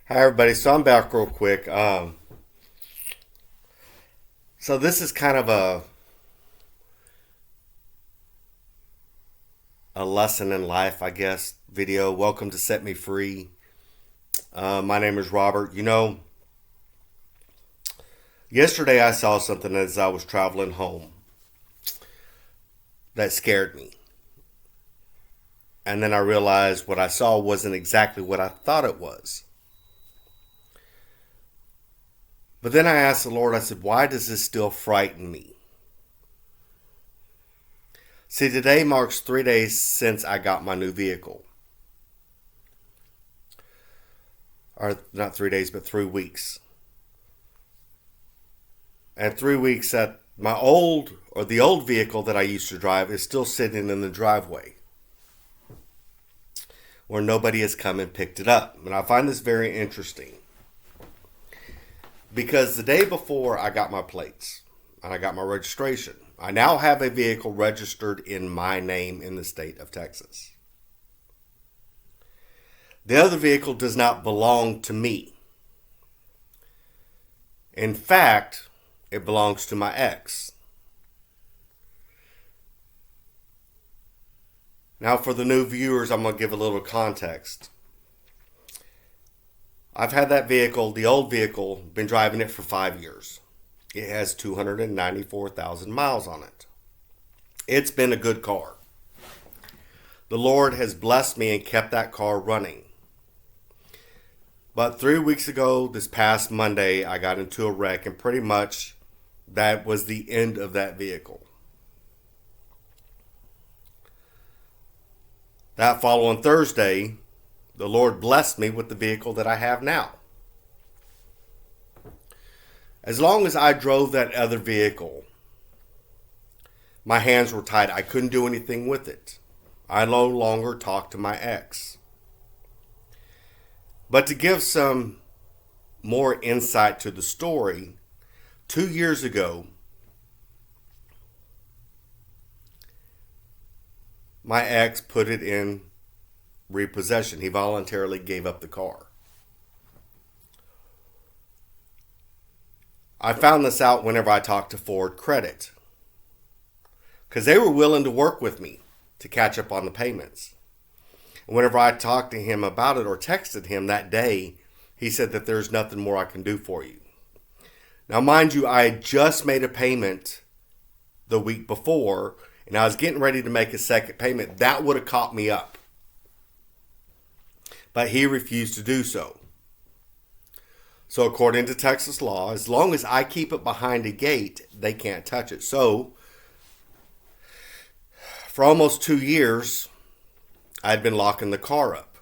Hi everybody, so I'm back real quick. So this is kind of a lesson in life, I guess, video. Welcome to Set Me Free. My name is Robert. Yesterday I saw something as I was traveling home that scared me. And then I realized what I saw wasn't exactly what I thought it was. But then I asked the Lord, I said, why does this still frighten me? See, today marks 3 days since I got my new vehicle. Or not 3 days, but 3 weeks. And 3 weeks that the old vehicle that I used to drive is still sitting in the driveway where nobody has come and picked it up. And I find this very interesting because the day before I got my plates and I got my registration, I now have a vehicle registered in my name in the state of Texas. The other vehicle does not belong to me. In fact, it belongs to my ex. Now, for the new viewers, I'm going to give a little context. I've had that vehicle, the old vehicle, been driving it for 5 years. It has 294,000 miles on it. It's been a good car. The Lord has blessed me and kept that car running. But 3 weeks ago, this past Monday, I got into a wreck, and pretty much that was the end of that vehicle. That following Thursday, the Lord blessed me with the vehicle that I have now. As long as I drove that other vehicle, my hands were tied. I couldn't do anything with it. I no longer talked to my ex. But to give some more insight to the story, 2 years ago, my ex put it in repossession. He voluntarily gave up the car. I found this out whenever I talked to Ford Credit, because they were willing to work with me to catch up on the payments. And whenever I talked to him about it or texted him that day, he said that there's nothing more I can do for you. Now, mind you, I had just made a payment the week before, and I was getting ready to make a second payment. That would have caught me up. But he refused to do so. So according to Texas law, as long as I keep it behind a gate, they can't touch it. So for almost 2 years, I'd been locking the car up.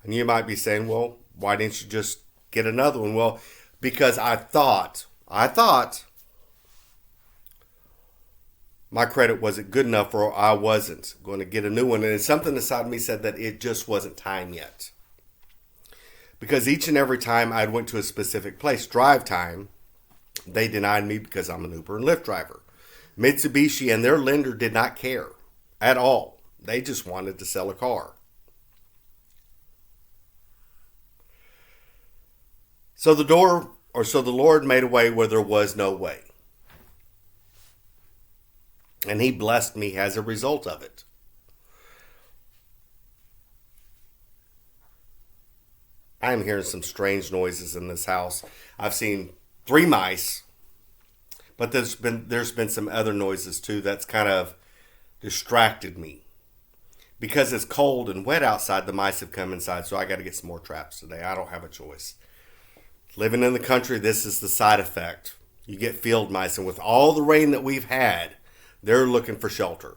And you might be saying, well, why didn't you just get another one? Well, because I thought my credit wasn't good enough, or I wasn't going to get a new one. And something inside me said that it just wasn't time yet. Because each and every time I went to a specific place, drive time, they denied me because I'm an Uber and Lyft driver. Mitsubishi and their lender did not care at all. They just wanted to sell a car. So the Lord made a way where there was no way. And he blessed me as a result of it. I'm hearing some strange noises in this house. I've seen 3 mice, but there's been some other noises too that's kind of distracted me. Because it's cold and wet outside, the mice have come inside, so I got to get some more traps today. I don't have a choice. Living in the country, this is the side effect. You get field mice, and with all the rain that we've had, they're looking for shelter.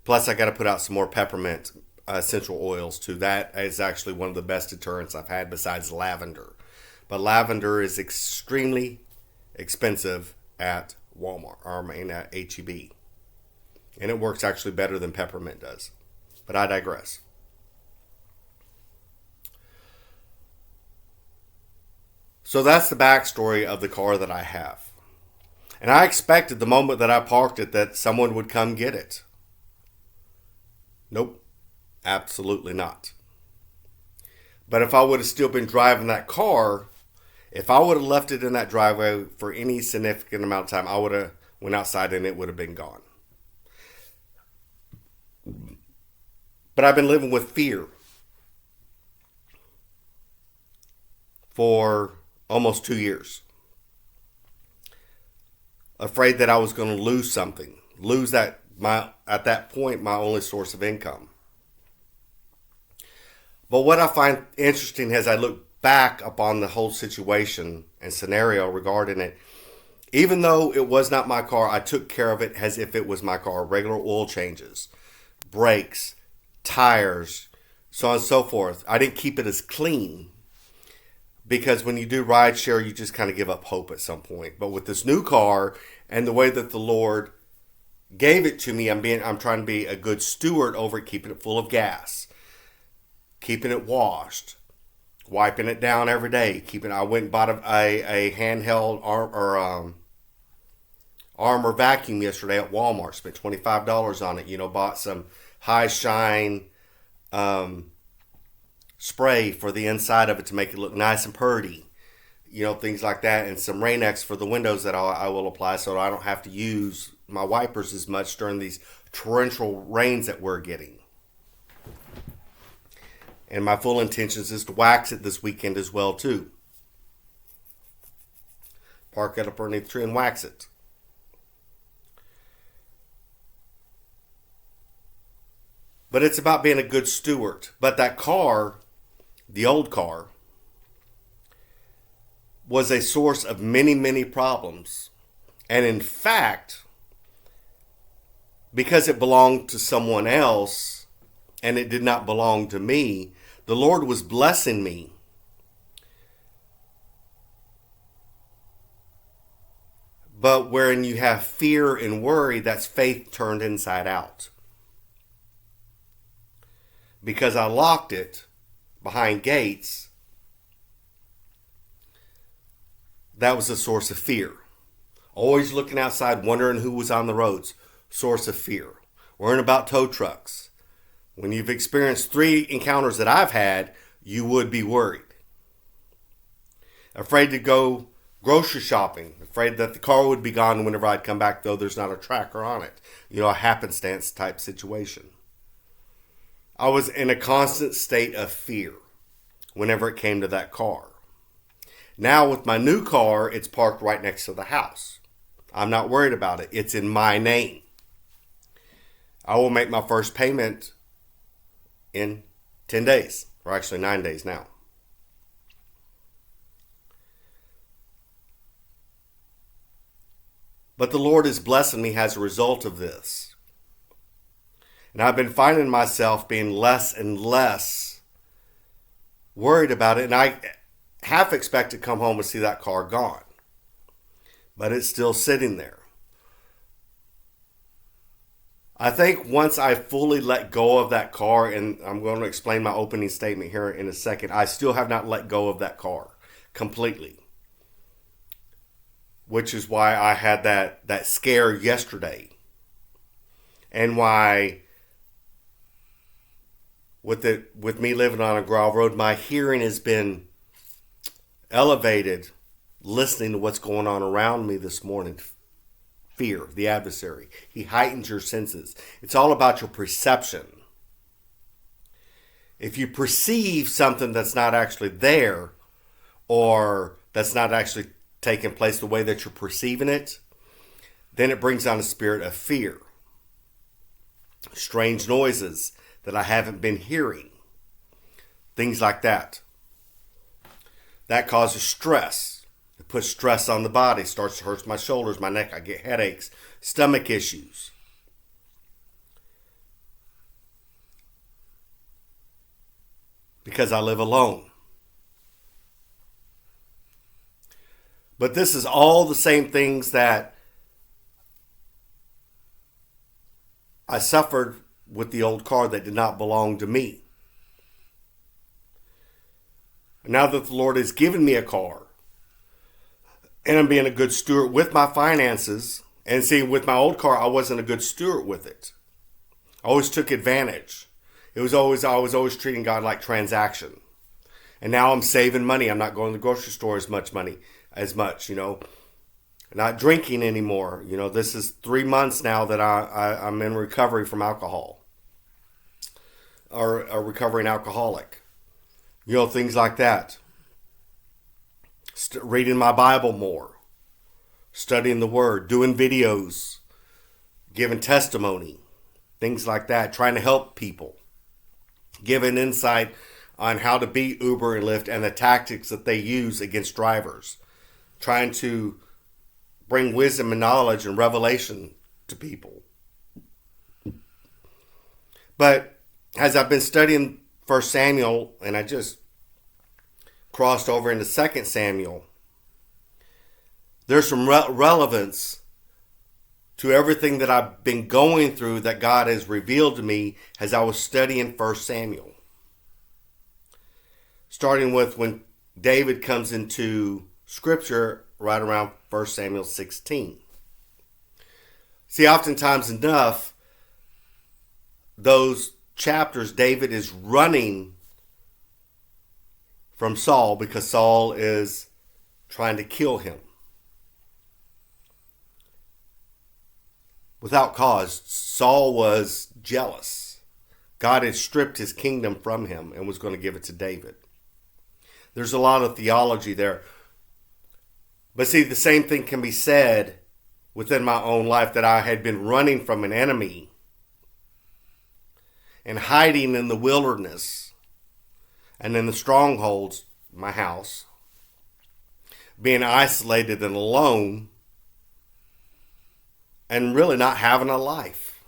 Plus, I got to put out some more peppermint essential oils too. That is actually one of the best deterrents I've had besides lavender. But lavender is extremely expensive at Walmart, at H-E-B. And it works actually better than peppermint does. But I digress. So that's the backstory of the car that I have. And I expected the moment that I parked it that someone would come get it. Nope, absolutely not. But if I would have still been driving that car, if I would have left it in that driveway for any significant amount of time, I would have went outside and it would have been gone. But I've been living with fear for almost 2 years. Afraid that I was going to lose something, lose that at that point my only source of income. But what I find interesting as I look back upon the whole situation and scenario regarding it, even though it was not my car, I took care of it as if it was my car. Regular oil changes, brakes, tires, so on and so forth. I didn't keep it as clean because when you do ride share, you just kind of give up hope at some point. But with this new car and the way that the Lord gave it to me, I'm trying to be a good steward over it, keeping it full of gas, keeping it washed, wiping it down every day. I went and bought a handheld armor vacuum yesterday at Walmart. Spent $25 on it. Bought some high shine spray for the inside of it to make it look nice and purty. Things like that, and some Rain-X for the windows that I will apply so I don't have to use my wipers as much during these torrential rains that we're getting. And my full intentions is to wax it this weekend as well too. Park it up underneath the tree and wax it. But it's about being a good steward. But that car, the old car, was a source of many, many problems. And in fact, because it belonged to someone else and it did not belong to me, the Lord was blessing me. But wherein you have fear and worry, that's faith turned inside out. Because I locked it behind gates, that was a source of fear. Always looking outside, wondering who was on the roads. Source of fear. Worrying about tow trucks. When you've experienced 3 encounters that I've had, you would be worried. Afraid to go grocery shopping. Afraid that the car would be gone whenever I'd come back, though there's not a tracker on it. A happenstance type situation. I was in a constant state of fear whenever it came to that car. Now with my new car, it's parked right next to the house. I'm not worried about it. It's in my name. I will make my first payment in 10 days, or actually 9 days now. But the Lord is blessing me as a result of this. And I've been finding myself being less and less worried about it. And I half expect to come home and see that car gone. But it's still sitting there. I think once I fully let go of that car, and I'm going to explain my opening statement here in a second, I still have not let go of that car completely. Which is why I had that scare yesterday. And why with me living on a gravel road, my hearing has been elevated listening to what's going on around me this morning. Fear, the adversary. He heightens your senses. It's all about your perception. If you perceive something that's not actually there, or that's not actually taking place the way that you're perceiving it, then it brings on a spirit of fear. Strange noises that I haven't been hearing. Things like that. That causes stress. It puts stress on the body. Starts to hurt my shoulders, my neck. I get headaches, stomach issues. Because I live alone. But this is all the same things that I suffered with the old car that did not belong to me. And now that the Lord has given me a car, and I'm being a good steward with my finances, and see, with my old car, I wasn't a good steward with it. I always took advantage. I was always treating God like transaction. And now I'm saving money. I'm not going to the grocery store as much, Not drinking anymore. This is 3 months now that I'm in recovery from alcohol. Or a recovering alcoholic. Things like that. Reading my Bible more. Studying the Word. Doing videos. Giving testimony. Things like that. Trying to help people. Giving insight on how to beat Uber and Lyft and the tactics that they use against drivers. Trying to bring wisdom and knowledge and revelation to people. But as I've been studying 1 Samuel, and I just crossed over into 2 Samuel, there's some relevance to everything that I've been going through that God has revealed to me as I was studying 1 Samuel. Starting with when David comes into Scripture right around 1 Samuel 16. See, oftentimes enough, those chapters, David is running from Saul because Saul is trying to kill him. Without cause, Saul was jealous. God had stripped his kingdom from him and was going to give it to David. There's a lot of theology there. But see, the same thing can be said within my own life, that I had been running from an enemy and hiding in the wilderness and in the strongholds, my house, being isolated and alone, and really not having a life.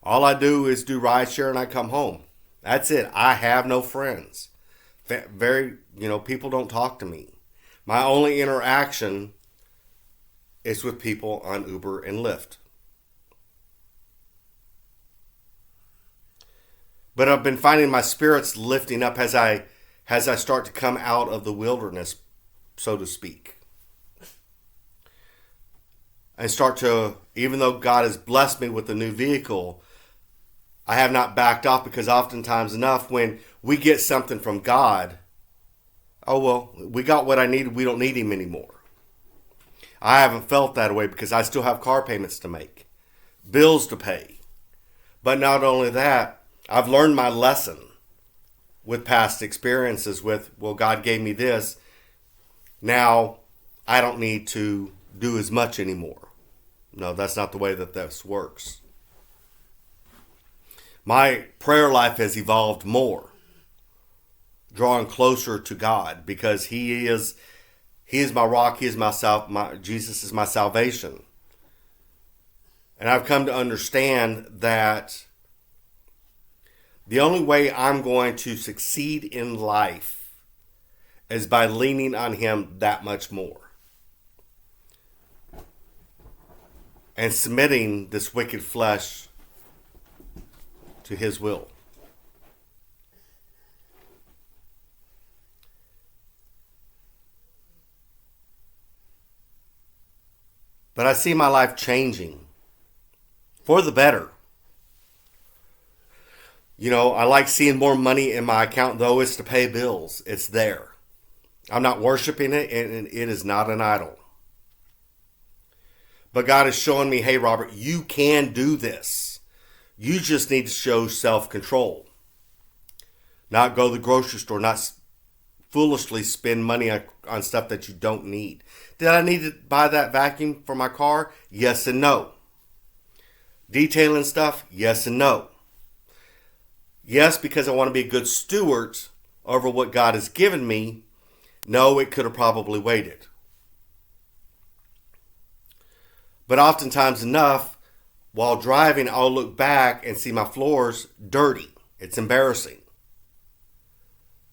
All I do is do rideshare and I come home. That's it. I have no friends. People don't talk to me. My only interaction is with people on Uber and Lyft. But I've been finding my spirits lifting up as I start to come out of the wilderness, so to speak. And start to, even though God has blessed me with a new vehicle, I have not backed off, because oftentimes enough when we get something from God, oh, well, we got what I needed. We don't need him anymore. I haven't felt that way because I still have car payments to make, bills to pay. But not only that, I've learned my lesson with past experiences with, well, God gave me this. Now I don't need to do as much anymore. No, that's not the way that this works. My prayer life has evolved more, drawing closer to God, because He is my rock. He is Jesus is my salvation. And I've come to understand that the only way I'm going to succeed in life is by leaning on Him that much more and submitting this wicked flesh to His will. But I see my life changing for the better. I like seeing more money in my account, though it's to pay bills. It's there. I'm not worshiping it, and it is not an idol. But God is showing me, hey, Robert, you can do this. You just need to show self-control. Not go to the grocery store, not foolishly spend money on stuff that you don't need. Did I need to buy that vacuum for my car? Yes and no. Detailing stuff? Yes and no. Yes, because I want to be a good steward over what God has given me. No, it could have probably waited. But oftentimes enough, while driving, I'll look back and see my floors dirty. It's embarrassing.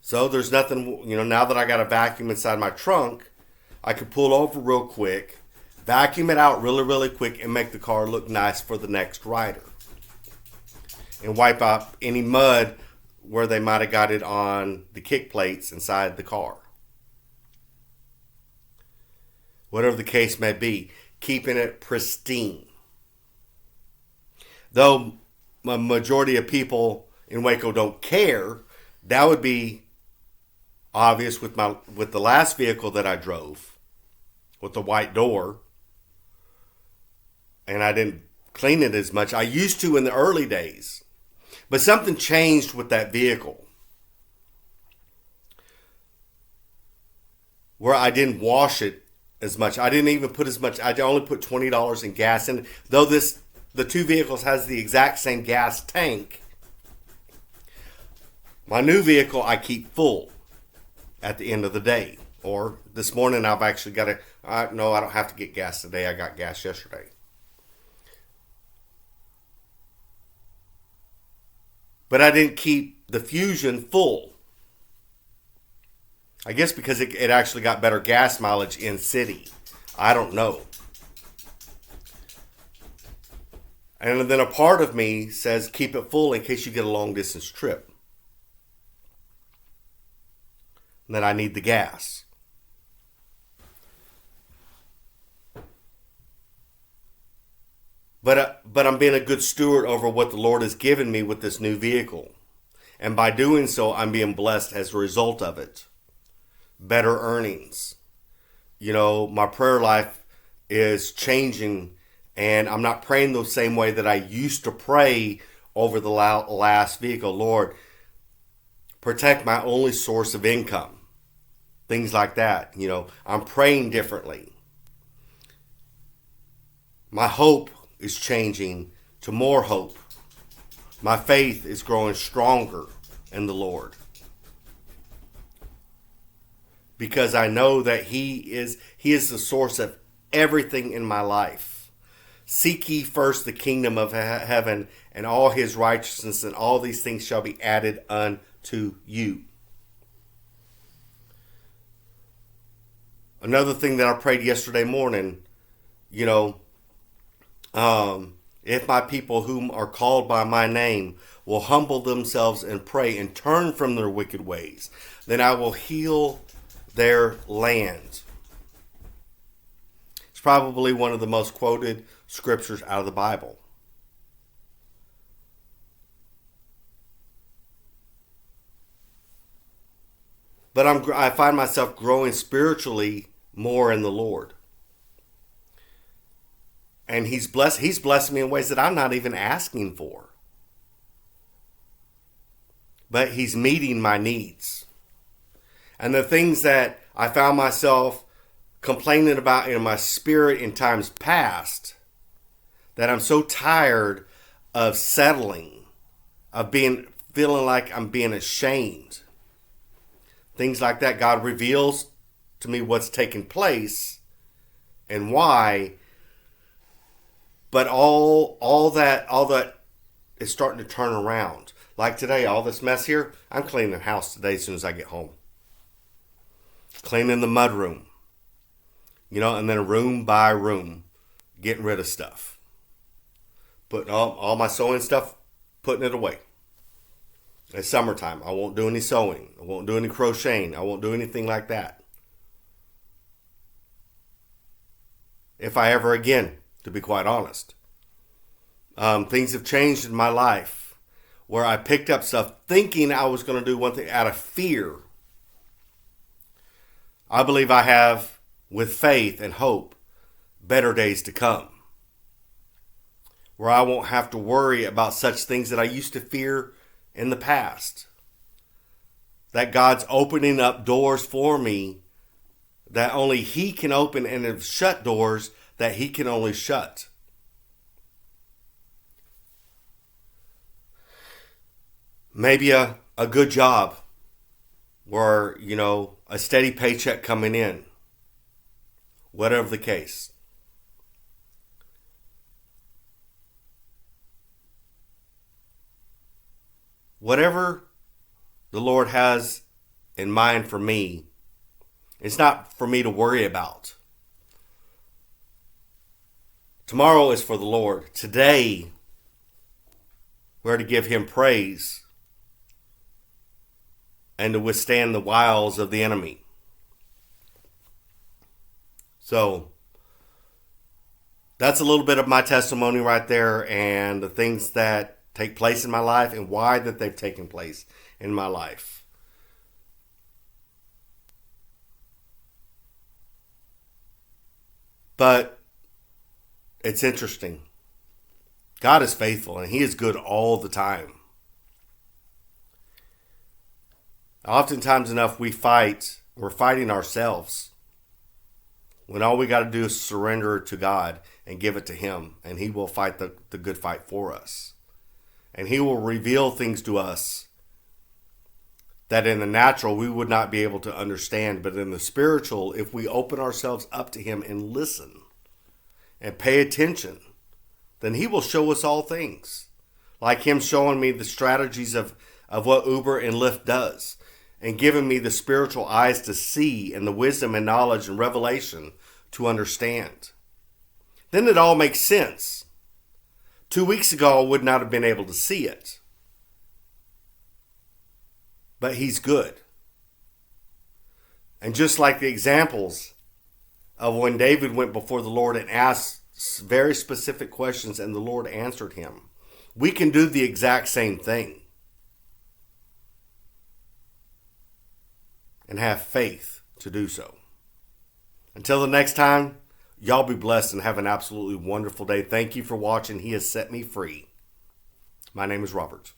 So there's nothing, now that I got a vacuum inside my trunk, I could pull over real quick, vacuum it out really, really quick, and make the car look nice for the next rider. And wipe out any mud where they might have got it on the kick plates inside the car. Whatever the case may be, keeping it pristine. Though a majority of people in Waco don't care, that would be obvious with the last vehicle that I drove with the white door, and I didn't clean it as much. I used to in the early days, but something changed with that vehicle where I didn't wash it as much. I didn't even put as much. I only put $20 in gas in. Though the two vehicles has the exact same gas tank, my new vehicle I keep full at the end of the day. Or this morning I've actually got to. No, I don't have to get gas today. I got gas yesterday. But I didn't keep the Fusion full. I guess because it actually got better gas mileage in city. I don't know. And then a part of me says keep it full in case you get a long distance trip. And then I need the gas. But I'm being a good steward over what the Lord has given me with this new vehicle. And by doing so, I'm being blessed as a result of it. Better earnings. You know, my prayer life is changing, and I'm not praying the same way that I used to pray over the last vehicle. Lord, protect my only source of income. Things like that. You know, I'm praying differently. My hope is changing to more hope. My faith is growing stronger in the Lord. Because I know that He is the source of everything in my life. Seek ye first the kingdom of heaven and all His righteousness, and all these things shall be added unto you. Another thing that I prayed yesterday morning, you know, if my people whom are called by my name will humble themselves and pray and turn from their wicked ways, then I will heal their land. It's probably one of the most quoted scriptures out of the Bible. But I find myself growing spiritually more in the Lord. And He's blessed me in ways that I'm not even asking for. But He's meeting my needs. And the things that I found myself complaining about in my spirit in times past, that I'm so tired of settling, of feeling like I'm being ashamed. Things like that, God reveals to me what's taking place and why. But all that is starting to turn around. Like today, all this mess here, I'm cleaning the house today as soon as I get home. Cleaning the mud room. You know, and then room by room, getting rid of stuff. Putting all my sewing stuff, putting it away. It's summertime. I won't do any sewing. I won't do any crocheting. I won't do anything like that. If I ever again, to be quite honest. Things have changed in my life where I picked up stuff thinking I was going to do one thing out of fear. I believe I have, with faith and hope, better days to come. Where I won't have to worry about such things that I used to fear in the past. That God's opening up doors for me that only He can open, and have shut doors that He can only shut. Maybe a good job where, you know, a steady paycheck coming in. Whatever the case. Whatever the Lord has in mind for me, it's not for me to worry about. Tomorrow is for the Lord. Today, we're to give Him praise and to withstand the wiles of the enemy. So, that's a little bit of my testimony right there, and the things that take place in my life and why that they've taken place in my life. But it's interesting. God is faithful and He is good all the time. Oftentimes enough we're fighting ourselves when all we got to do is surrender to God and give it to Him, and He will fight the good fight for us. And He will reveal things to us that in the natural we would not be able to understand, but in the spiritual, if we open ourselves up to Him and listen and pay attention, then He will show us all things. Like Him showing me the strategies of what Uber and Lyft does, and giving me the spiritual eyes to see and the wisdom and knowledge and revelation to understand. Then it all makes sense. 2 weeks ago, I would not have been able to see it. But He's good. And just like the examples of when David went before the Lord and asked very specific questions and the Lord answered him, we can do the exact same thing. And have faith to do so. Until the next time, y'all be blessed and have an absolutely wonderful day. Thank you for watching. He has set me free. My name is Robert.